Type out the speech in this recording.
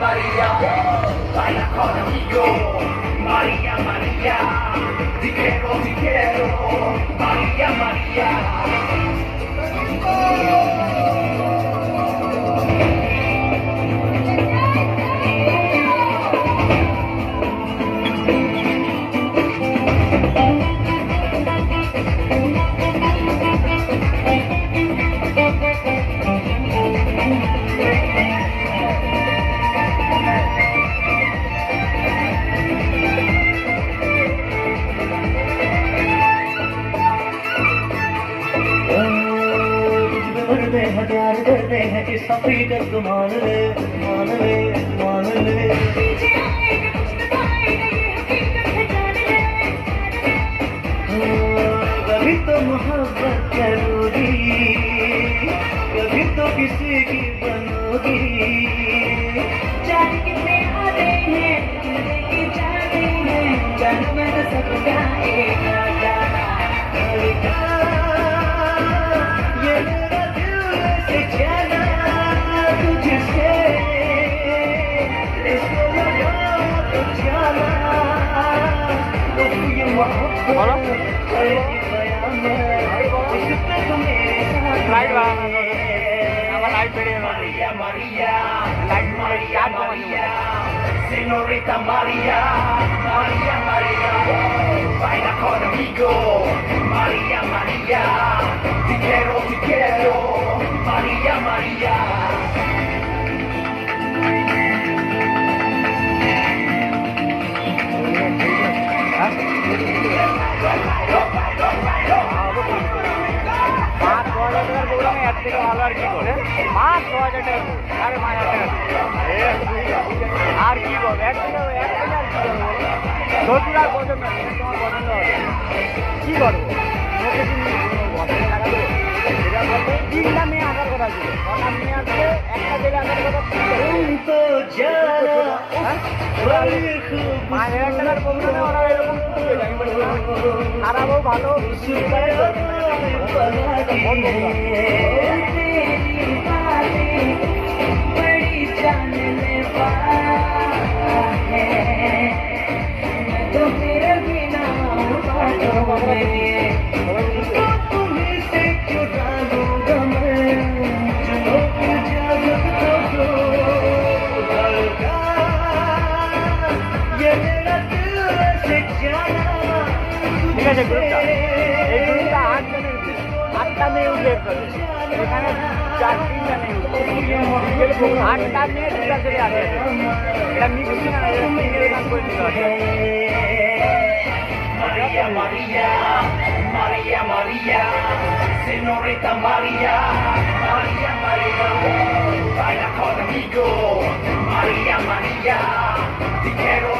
María, baila conmigo, María, María, te quiero, María, María. प्यार करते हैं इस हकीकत को मान ले मान ले मान ले पीछे आएगा कुछ बताएगा ये हकीकत है जान ले कभी तो मोहब्बत करोगी कभी तो किसी की बनोगी जान कितने आते हैं कितने की जाते हैं जान मैं तो सबका एक जाना ये मेरा दिल से जाना तुझसे इसको लगा तो जाना तो ये मोहब्बत करेगी कयामत इस पे तो मेरे साथ लाइट बांधना আমার লাইট বেরিয়ে গেল María, María, light María, María, señorita María, María, María, baila conmigo, María, María, te quiero, María, María. মাছ 10,000 টাকার প্রোগ্রামে এর থেকে ভালো আর কি করে মাছ 10,000 টাকা আরে 5,000 টাকা আর কি করবো একদিনে আর কি করবো ধরতুরা পছন্দ না তোমার পছন্দ হবে কি করবো ওকে টাকা দেবো এটা বলতে তিনটা মেয়ে আসার কথা ছিল কটা মেয়ে আসবে একটা জেলে আসার কথা तुमको जाना बड़ी 5,000 টাকার প্রোগ্রামে ওরা এরকম খারাপও ভালো तेरी बातें बड़ी जानलेवा है मैं तो तेरे बिना बातों में तुम्हें से क्यों डालूंगा मैं चलो इजाजत तो दो धड़का ये मेरा दिल से जाना ঠিক আছে গ্রুপটা এই গ্রুপটা 8টা মেয়ে উল্লেখ করে এখানে 4-3টা মেয়ে উল্লেখ 8টা মেয়ে 2টা ছেলে আছে এটা মিক্সি না এটা সিঙ্গেল গান করে দিতে হবে María, María, María, María, señorita María, María, María, baila conmigo, María, María, te quiero,